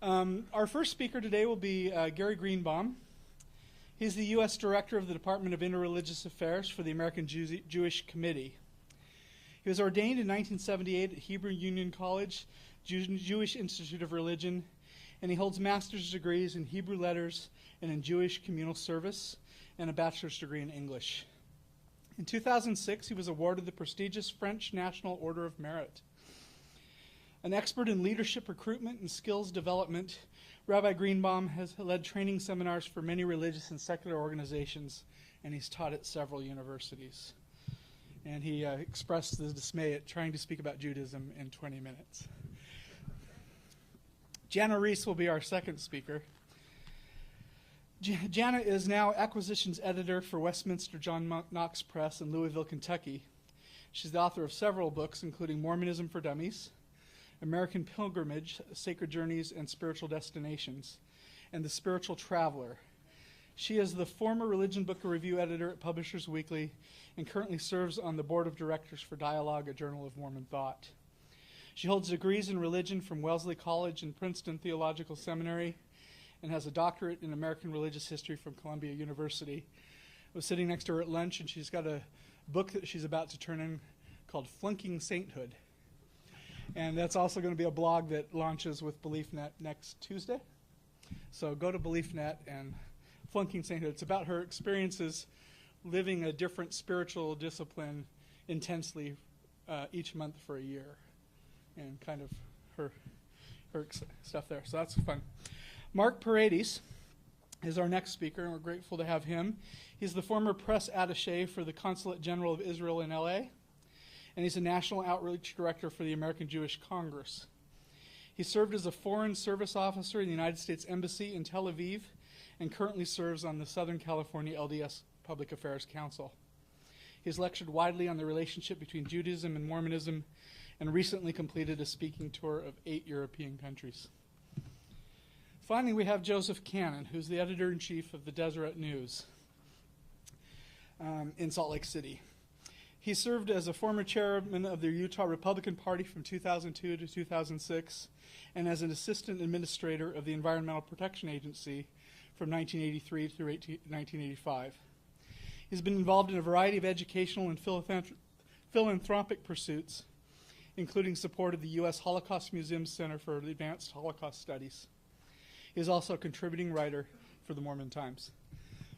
Our first speaker today will be Gary Greenebaum. He's the U.S. Director of the Department of Interreligious Affairs for the American Jewish Committee. He was ordained in 1978 at Hebrew Union College, Jewish Institute of Religion, and he holds master's degrees in Hebrew letters and in Jewish communal service, and a bachelor's degree in English. In 2006, he was awarded the prestigious French National Order of Merit. An expert in leadership recruitment and skills development, Rabbi Greenebaum has led training seminars for many religious and secular organizations, and he's taught at several universities. And he expressed the dismay at trying to speak about Judaism in 20 minutes. Jana Reese will be our second speaker. Jana is now acquisitions editor for Westminster John Knox Press in Louisville, Kentucky. She's the author of several books, including Mormonism for Dummies, American Pilgrimage, Sacred Journeys and Spiritual Destinations, and The Spiritual Traveler. She is the former Religion Book Review editor at Publishers Weekly and currently serves on the board of directors for Dialogue, a journal of Mormon thought. She holds degrees in religion from Wellesley College and Princeton Theological Seminary and has a doctorate in American Religious History from Columbia University. I was sitting next to her at lunch, and she's got a book that she's about to turn in called Flunking Sainthood. And that's also going to be a blog that launches with BeliefNet next Tuesday. So go to BeliefNet and Flunking Sainthood. It's about her experiences living a different spiritual discipline intensely each month for a year, and kind of her stuff there. So that's fun. Mark Paredes is our next speaker, and we're grateful to have him. He's the former press attaché for the Consulate General of Israel in L.A., and he's a national outreach director for the American Jewish Congress. He served as a foreign service officer in the United States Embassy in Tel Aviv and currently serves on the Southern California LDS Public Affairs Council. He's lectured widely on the relationship between Judaism and Mormonism and recently completed a speaking tour of 8 European countries. Finally, we have Joseph Cannon, who's the editor-in-chief of the Deseret News in Salt Lake City. He served as a former chairman of the Utah Republican Party from 2002 to 2006 and as an assistant administrator of the Environmental Protection Agency from 1983 through 1985. He's been involved in a variety of educational and philanthropic pursuits, including support of the U.S. Holocaust Museum Center for Advanced Holocaust Studies. He is also a contributing writer for the Mormon Times.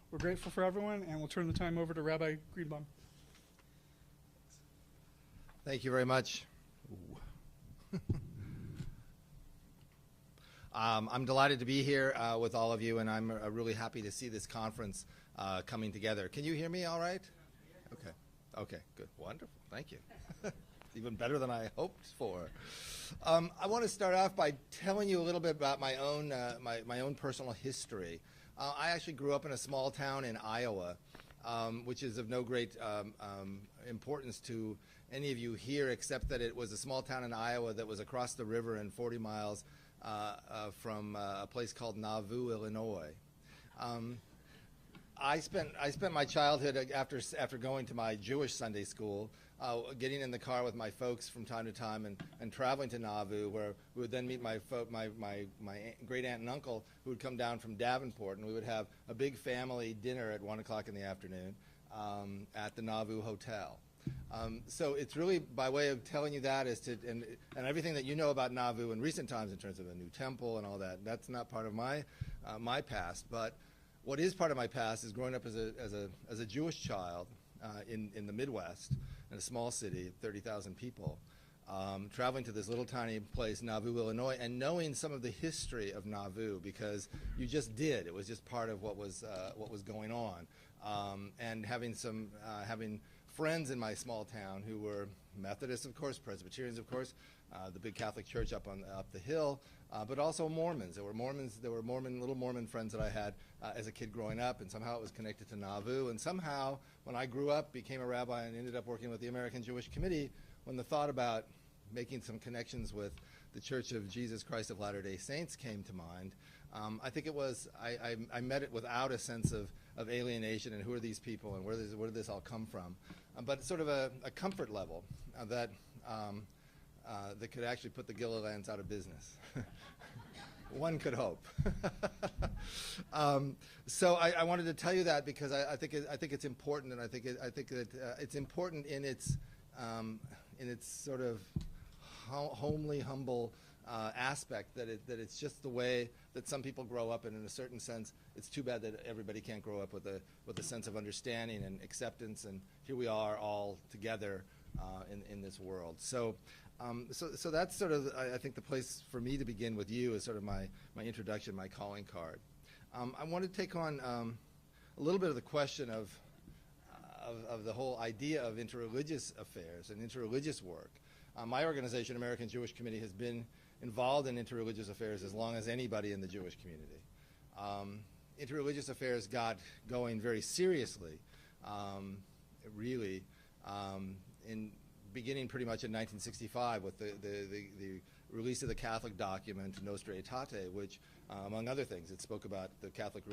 We're grateful for everyone, and we'll turn the time over to Rabbi Greenebaum. Thank you very much. I'm delighted to be here with all of you, and I'm really happy to see this conference coming together. Can you hear me all right? Okay, good. Wonderful. Thank you. Even better than I hoped for. I want to start off by telling you a little bit about my own my own personal history. I actually grew up in a small town in Iowa, which is of no great importance to any of you here, except that it was a small town in Iowa that was across the river and 40 miles from a place called Nauvoo, Illinois. I spent my childhood after going to my Jewish Sunday school, getting in the car with my folks from time to time and traveling to Nauvoo, where we would then meet my great aunt and uncle who would come down from Davenport, and we would have a big family dinner at 1 o'clock in the afternoon at the Nauvoo Hotel. So it's really by way of telling you that and everything that you know about Nauvoo in recent times in terms of a new temple and all that. That's not part of my past, but what is part of my past is growing up as a Jewish child in the Midwest in a small city, 30,000 people, traveling to this little tiny place, Nauvoo, Illinois, and knowing some of the history of Nauvoo, because you just did. It was just part of what was going on, and having friends in my small town who were Methodists, of course, Presbyterians, of course, the big Catholic church up the hill, but also Mormons. There were little Mormon friends that I had as a kid growing up, and somehow it was connected to Nauvoo. And somehow, when I grew up, became a rabbi, and ended up working with the American Jewish Committee, when the thought about making some connections with the Church of Jesus Christ of Latter-day Saints came to mind, I think it was I met it without a sense of alienation and who are these people and where did this all come from, but sort of a comfort level that could actually put the Gillilands out of business. One could hope. So I wanted to tell you that because I think it's important, and I think that it's important in its sort of homely, humble aspect, that it's just the way that some people grow up, and in a certain sense, it's too bad that everybody can't grow up with a sense of understanding and acceptance. And here we are all together in this world. So that's sort of, I think, the place for me to begin with you is sort of my introduction, my calling card. I want to take on a little bit of the question of the whole idea of interreligious affairs and interreligious work. My organization, American Jewish Committee, has been involved in interreligious affairs as long as anybody in the Jewish community. Interreligious affairs got going very seriously, really, in beginning pretty much in 1965 with the release of the Catholic document Nostra Aetate, which, among other things, it spoke about the Catholic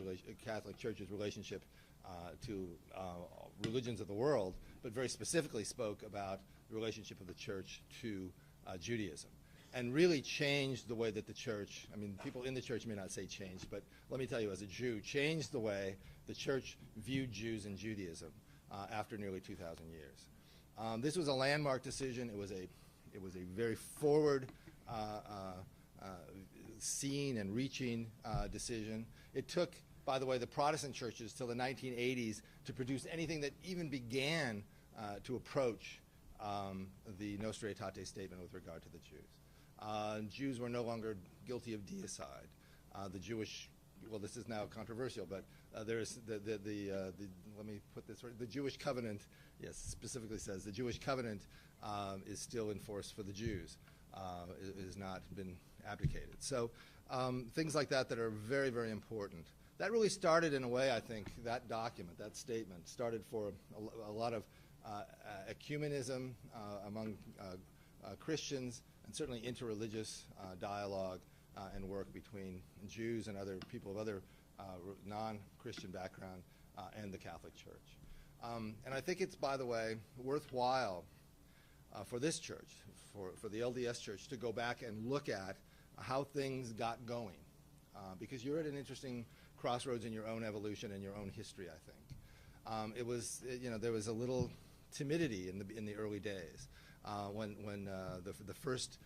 Church's relationship to religions of the world, but very specifically spoke about the relationship of the Church to Judaism, and really changed the way that the Church, I mean, people in the Church may not say changed, but let me tell you, as a Jew, changed the way the Church viewed Jews and Judaism after nearly 2,000 years. This was a landmark decision. It was a very forward seeing and reaching decision. It took, by the way, the Protestant churches till the 1980s to produce anything that even began to approach the Nostra Aetate statement with regard to the Jews. Jews were no longer guilty of deicide. The Jewish, well, this is now controversial, but there's let me put this right, the Jewish covenant, yes, specifically says the Jewish covenant is still in force for the Jews. It has not been abdicated. So things like that are very, very important. That really started, in a way, I think, that document, that statement, started for a lot of ecumenism among Christians, and certainly interreligious dialogue and work between Jews and other people of other non-Christian background and the Catholic Church. And I think it's, by the way, worthwhile for this church, for the LDS Church, to go back and look at how things got going, because you're at an interesting crossroads in your own evolution and your own history, I think. It was, there was a little timidity in the early days when the first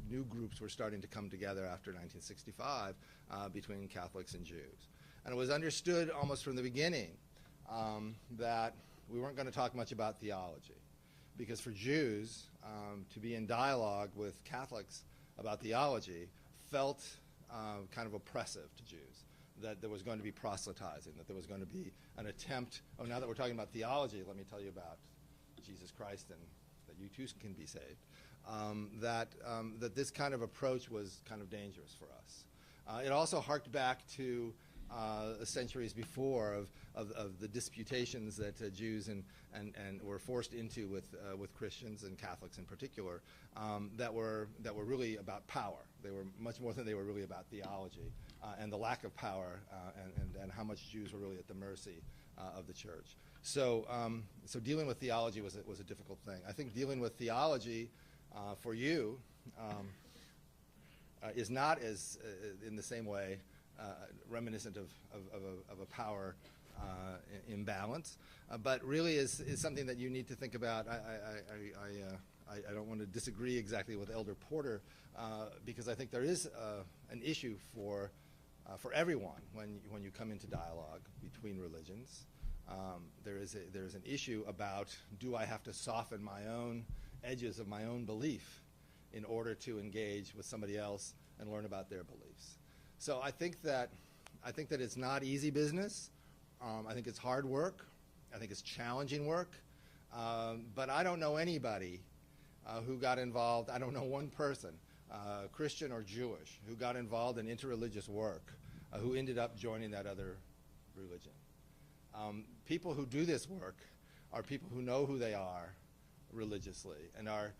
new groups were starting to come together after 1965 between Catholics and Jews. And it was understood almost from the beginning that we weren't going to talk much about theology, because for Jews to be in dialogue with Catholics about theology felt kind of oppressive to Jews, that there was going to be proselytizing, that there was going to be an attempt, oh, now that we're talking about theology, let me tell you about Jesus Christ and that you too can be saved, that this kind of approach was kind of dangerous for us. It also harked back to centuries before of the disputations that Jews and were forced into with Christians and Catholics in particular, that were really about power. They were much more than they were really about theology, and the lack of power and how much Jews were really at the mercy of the church. So dealing with theology was a difficult thing. I think dealing with theology for you is not as in the same way reminiscent of a power imbalance, but really is something that you need to think about. I don't want to disagree exactly with Elder Porter, because I think there is an issue for everyone when you come into dialogue between religions. There is an issue about, do I have to soften my own edges of my own belief in order to engage with somebody else and learn about their beliefs? So I think that it's not easy business. I think it's hard work. I think it's challenging work. But I don't know anybody who got involved. I don't know one person, Christian or Jewish, who got involved in interreligious work, who ended up joining that other religion. People who do this work are people who know who they are religiously and are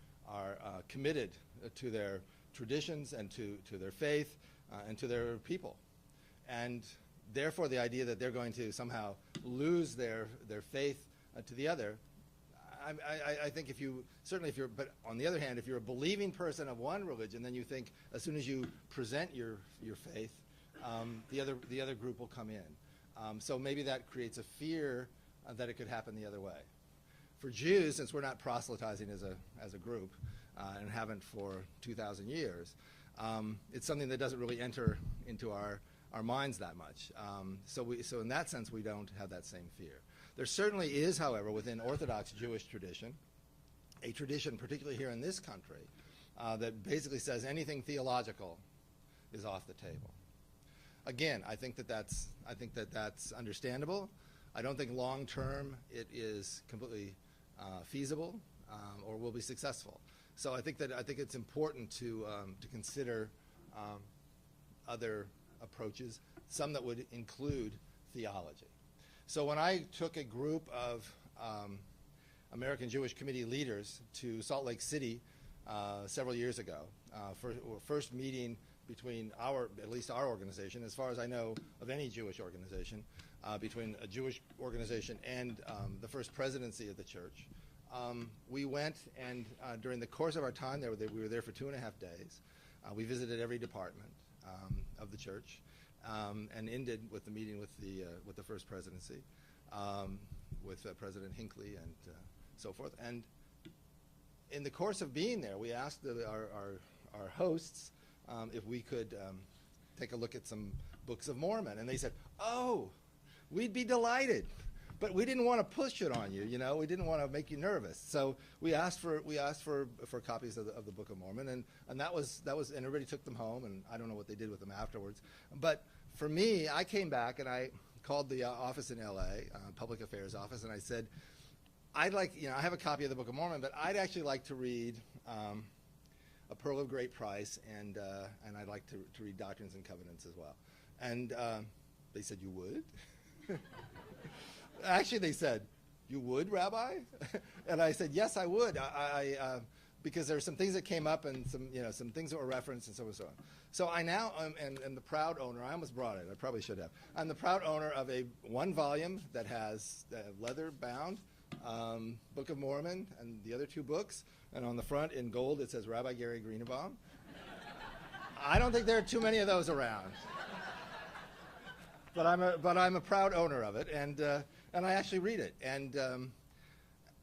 committed to their traditions and to their faith and to their people. And therefore, the idea that they're going to somehow lose their faith to the other, I think if you, certainly if you're, but on the other hand, if you're a believing person of one religion, then you think as soon as you present your faith, the other group will come in. So maybe that creates a fear that it could happen the other way. For Jews, since we're not proselytizing as a group, and haven't for 2,000 years, it's something that doesn't really enter into our minds that much. So in that sense, we don't have that same fear. There certainly is, however, within Orthodox Jewish tradition, a tradition, particularly here in this country, that basically says anything theological is off the table. Again, I think that that's understandable. I don't think long term it is completely feasible or will be successful. So I think it's important to consider other approaches, some that would include theology. So when I took a group of American Jewish Committee leaders to Salt Lake City several years ago, first meeting between at least our organization, as far as I know of any Jewish organization, between a Jewish organization and the first presidency of the church, we went and during the course of our time there, we were there for 2.5 days. We visited every department of the church. And ended with the meeting with the first presidency, with President Hinckley and so forth. And in the course of being there, we asked our hosts if we could take a look at some books of Mormon, and they said, "Oh, we'd be delighted, but we didn't want to push it on you. You know, we didn't want to make you nervous." So we asked for copies of the Book of Mormon, and that was and everybody took them home, and I don't know what they did with them afterwards, but. For me, I came back and I called the office in L.A., Public Affairs office, and I said, I have a copy of the Book of Mormon, but I'd actually like to read A Pearl of Great Price, and I'd like to read Doctrines and Covenants as well. And they said, "You would?" Actually, they said, "You would, Rabbi?" And I said, "Yes, I would." Because there are some things that came up and some things that were referenced and so on and so on. So I now am the proud owner. I almost brought it. I probably should have. I'm the proud owner of one volume that has leather bound Book of Mormon and the other 2 books. And on the front in gold it says Rabbi Gary Greenebaum. I don't think there are too many of those around. But I'm a proud owner of it, and I actually read it, and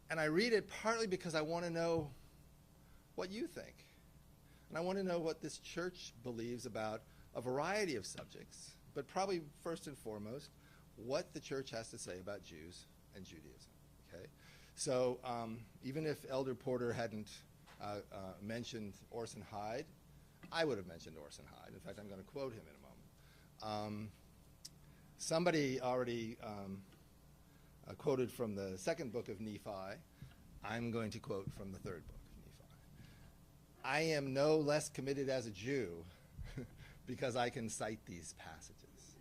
I read it partly because I want to know what you think. And I want to know what this church believes about a variety of subjects, but probably first and foremost, what the church has to say about Jews and Judaism. Okay, so even if Elder Porter hadn't mentioned Orson Hyde, I would have mentioned Orson Hyde. In fact, I'm going to quote him in a moment. Somebody already quoted from the 2nd book of Nephi. I'm going to quote from the 3rd book. I am no less committed as a Jew because I can cite these passages.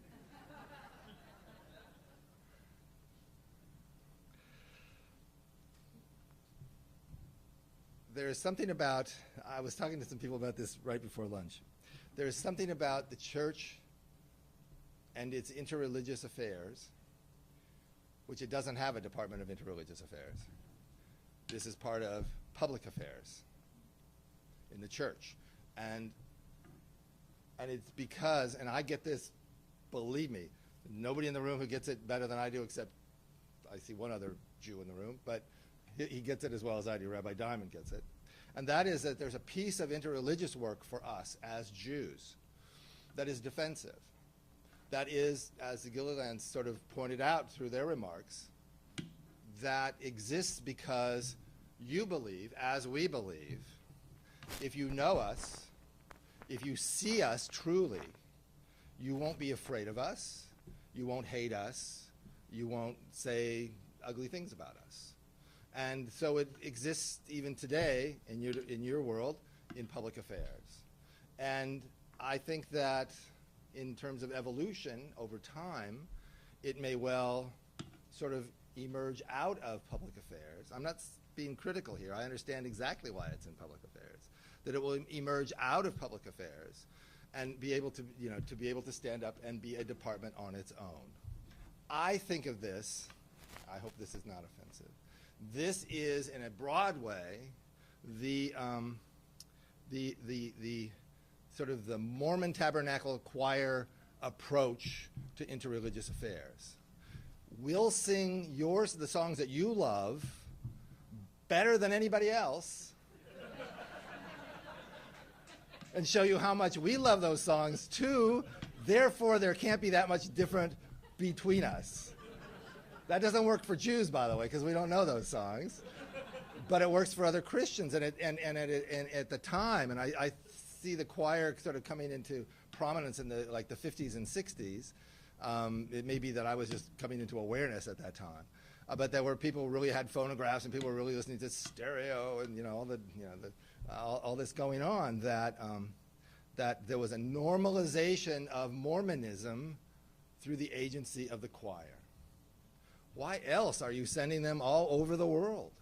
There is something about, I was talking to some people about this right before lunch. There is something about the church and its interreligious affairs, which it doesn't have a Department of Interreligious Affairs. This is part of public affairs in the church. And it's because, and I get this, believe me, nobody in the room who gets it better than I do, except I see one other Jew in the room, but he gets it as well as I do. Rabbi Diamond gets it. And that is that there's a piece of interreligious work for us as Jews that is defensive. That is, as the Gillilands sort of pointed out through their remarks, that exists because you believe, as we believe, if you know us, if you see us truly, you won't be afraid of us, you won't hate us, you won't say ugly things about us. And so it exists even today in your world in public affairs. And I think that in terms of evolution over time, it may well sort of emerge out of public affairs. I'm not being critical here. I understand exactly why it's in public affairs. That it will emerge out of public affairs and be able to, to be able to stand up and be a department on its own. I think of this, I hope this is not offensive, This is, in a broad way, the sort of the Mormon Tabernacle Choir approach to interreligious affairs. We'll sing the songs that you love better than anybody else and show you how much we love those songs too. Therefore, there can't be that much different between us. That doesn't work for Jews, by the way, because we don't know those songs. But it works for other Christians. And at the time, and I see the choir sort of coming into prominence in the 50s and 60s. It may be that I was just coming into awareness at that time. But there were people who really had phonographs, and people were really listening to stereo, and all this going on. That there was a normalization of Mormonism through the agency of the choir. Why else are you sending them all over the world?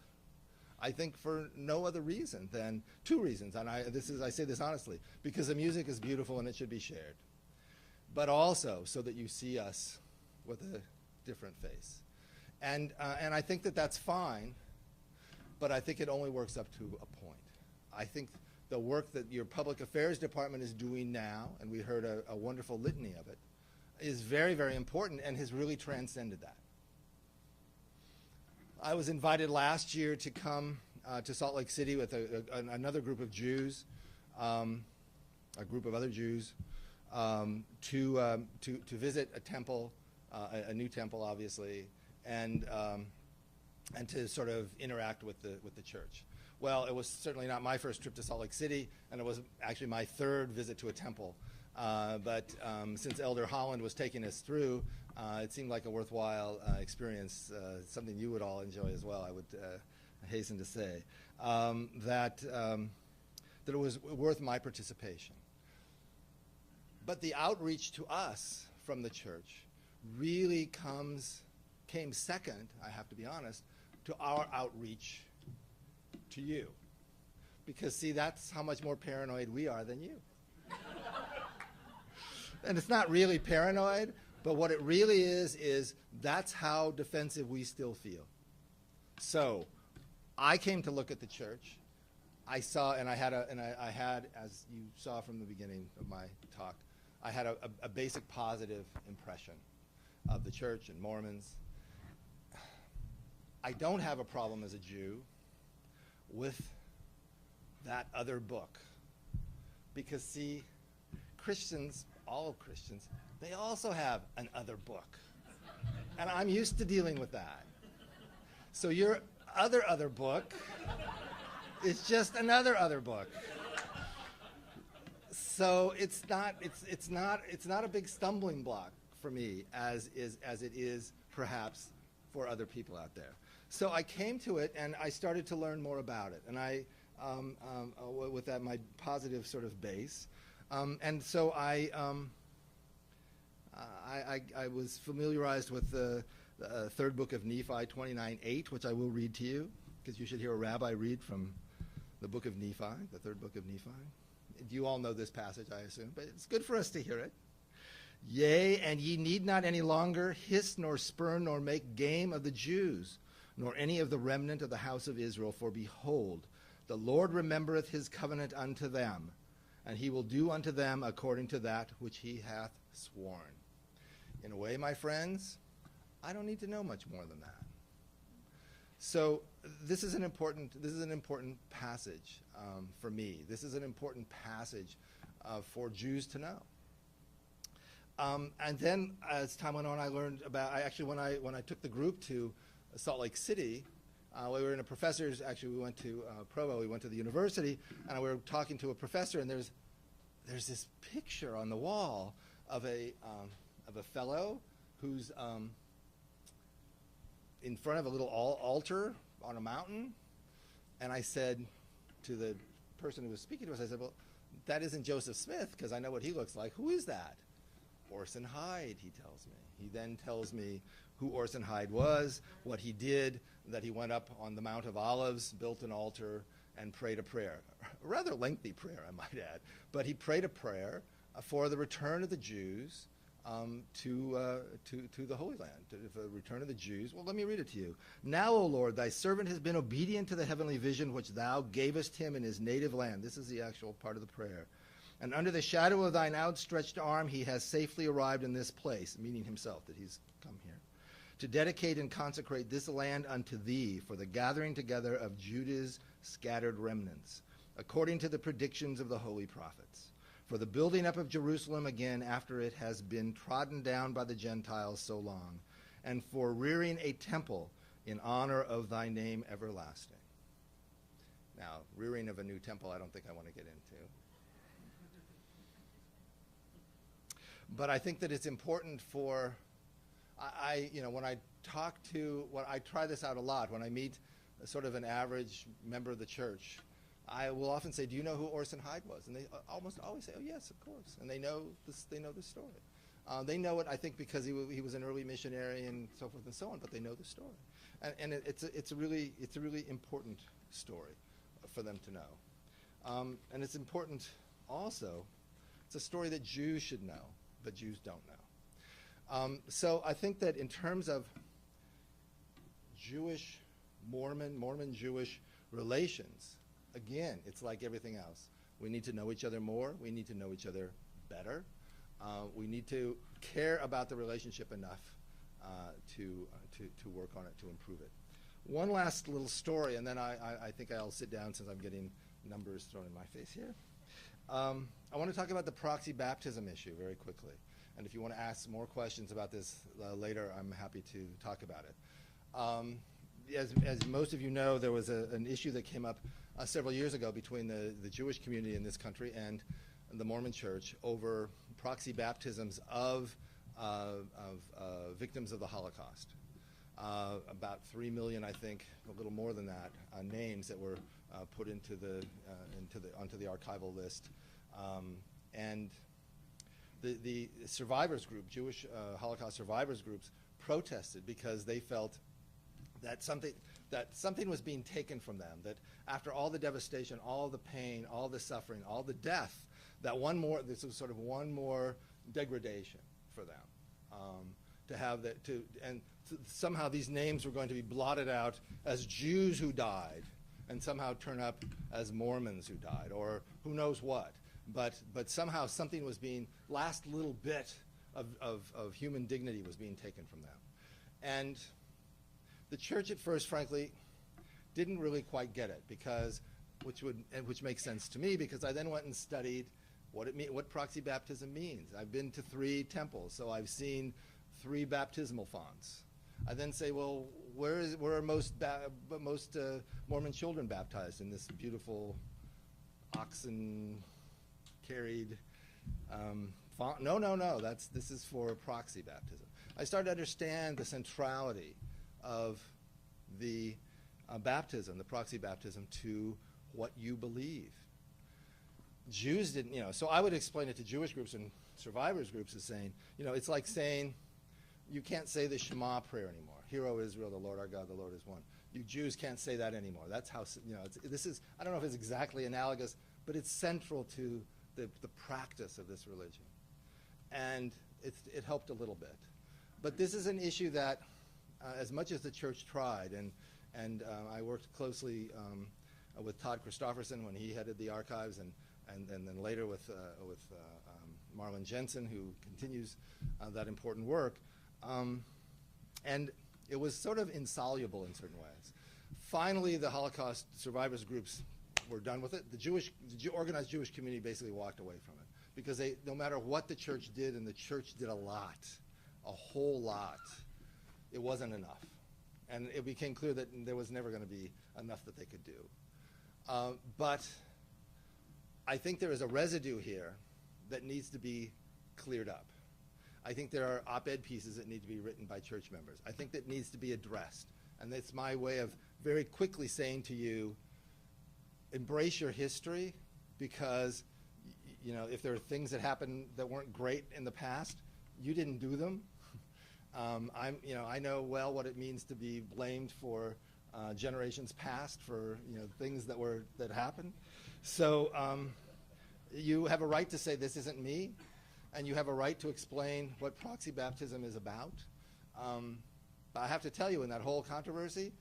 I think for no other reason than two reasons, and I say this honestly, because the music is beautiful and it should be shared, but also so that you see us with a different face. And I think that that's fine, but I think it only works up to a point. I think the work that your public affairs department is doing now, and we heard a wonderful litany of it, is very, very important and has really transcended that. I was invited last year to come to Salt Lake City with another group of Jews, a group of other Jews, to visit a temple, a new temple, obviously, and to sort of interact with the church. Well, it was certainly not my first trip to Salt Lake City, and it was actually my third visit to a temple. But since Elder Holland was taking us through, it seemed like a worthwhile experience, something you would all enjoy as well, I would hasten to say, that it was worth my participation. But the outreach to us from the church really came second, I have to be honest, to our outreach to you. Because, see, that's how much more paranoid we are than you. And it's not really paranoid, but what it really is that's how defensive we still feel. So I came to look at the church. I saw, and I had, as you saw from the beginning of my talk, I had a basic positive impression of the church and Mormons. I don't have a problem as a Jew with that other book. Because, see, Christians, all Christians, they also have an other book. And I'm used to dealing with that. So your other book is just another other book. So it's not a big stumbling block for me as it is perhaps for other people out there. So I came to it and I started to learn more about it. And I with that my positive sort of base. And so I was familiarized with the third book of Nephi, 29:8, which I will read to you, because you should hear a rabbi read from the book of Nephi, the third book of Nephi. You all know this passage, I assume, but it's good for us to hear it. Yea, and ye need not any longer hiss nor spurn nor make game of the Jews, nor any of the remnant of the house of Israel, for behold, the Lord remembereth his covenant unto them, and he will do unto them according to that which he hath sworn. In a way, my friends, I don't need to know much more than that. So this is an important passage for me. This is an important passage for Jews to know. And then, as time went on, I learned about. When I took the group to Salt Lake City, we were in a professor's. Actually, we went to Provo. We went to the university, and we were talking to a professor. And there's this picture on the wall of a fellow who's in front of a little altar on a mountain. And I said to the person who was speaking to us, I said, "Well, that isn't Joseph Smith, because I know what he looks like. Who is that?" Orson Hyde, he tells me. He then tells me who Orson Hyde was, what he did, that he went up on the Mount of Olives, built an altar, and prayed a prayer. A rather lengthy prayer, I might add. But he prayed a prayer for the return of the Jews to the Holy Land, to the return of the Jews. Well, let me read it to you. Now, O Lord, thy servant has been obedient to the heavenly vision which thou gavest him in his native land. This is the actual part of the prayer. And under the shadow of thine outstretched arm he has safely arrived in this place, meaning himself, that he's come here, to dedicate and consecrate this land unto thee for the gathering together of Judah's scattered remnants, according to the predictions of the holy prophets, for the building up of Jerusalem again after it has been trodden down by the Gentiles so long, and for rearing a temple in honor of thy name everlasting. Now, rearing of a new temple, I don't think I want to get into. But I think that it's important for, when I try this out a lot, when I meet sort of an average member of the church, I will often say, do you know who Orson Hyde was? And they almost always say, oh, yes, of course. And they know the story. They know it, I think, because he was an early missionary and so forth and so on, but they know the story. And it's a really important story for them to know. And it's important also, it's a story that Jews should know, but Jews don't know. So I think that in terms of Jewish, Mormon-Jewish relations, again, it's like everything else. We need to know each other more. We need to know each other better. We need to care about the relationship enough to work on it, to improve it. One last little story, and then I think I'll sit down since I'm getting numbers thrown in my face here. I want to talk about the proxy baptism issue very quickly. And if you want to ask more questions about this later, I'm happy to talk about it. As most of you know, there was an issue that came up several years ago between the Jewish community in this country and the Mormon Church over proxy baptisms of victims of the Holocaust. About 3 million, I think, a little more than that, names that were put onto the archival list, and the survivors group, Jewish Holocaust survivors groups, protested because they felt that something was being taken from them. That after all the devastation, all the pain, all the suffering, all the death, this was sort of one more degradation for them to have that. Somehow these names were going to be blotted out as Jews who died, and somehow turn up as Mormons who died, or who knows what. But somehow something was last little bit of human dignity was being taken from them. And the church at first, frankly, didn't really quite get it, which makes sense to me, because I then went and studied what proxy baptism means. I've been to 3 temples, so I've seen 3 baptismal fonts. I then say, well, where are most Mormon children baptized? In this beautiful oxen-carried font? No. This is for proxy baptism. I started to understand the centrality of the baptism, the proxy baptism, to what you believe. Jews didn't, so I would explain it to Jewish groups and survivors groups as saying, it's like saying, you can't say the Shema prayer anymore. Hear, O Israel, the Lord our God, the Lord is one. You Jews can't say that anymore. That's how, this is, I don't know if it's exactly analogous, but it's central to the practice of this religion. And it helped a little bit. But this is an issue that, as much as the church tried, and I worked closely with Todd Christofferson when he headed the archives, and then later with Marlon Jensen, who continues that important work. And it was sort of insoluble in certain ways. Finally, the Holocaust survivors groups were done with it. The organized Jewish community basically walked away from it, because no matter what the church did, and the church did a whole lot, it wasn't enough. And it became clear that there was never going to be enough that they could do. But I think there is a residue here that needs to be cleared up. I think there are op-ed pieces that need to be written by church members. I think that needs to be addressed. And that's my way of very quickly saying to you, embrace your history, because if there are things that happened that weren't great in the past, you didn't do them. I know well what it means to be blamed for generations past for things that happened. So you have a right to say, this isn't me. and you have a right to explain what proxy baptism is about. But I have to tell you, in that whole controversy,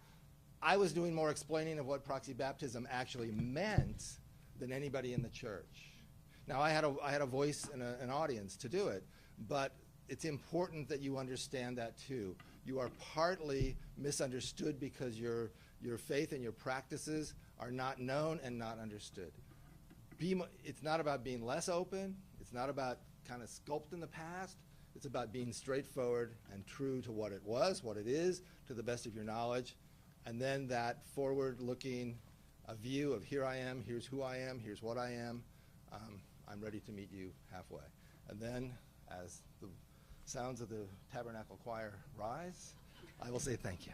I was doing more explaining of what proxy baptism actually meant than anybody in the church. Now, I had a voice and an audience to do it, but it's important that you understand that too. You are partly misunderstood because your faith and your practices are not known and not understood. It's not about being less open. It's not about kind of sculpting the past. It's about being straightforward and true to what it was, what it is, to the best of your knowledge. And then that forward-looking view of here I am, here's who I am, here's what I am. I'm ready to meet you halfway. And then, as the sounds of the Tabernacle Choir rise, I will say thank you.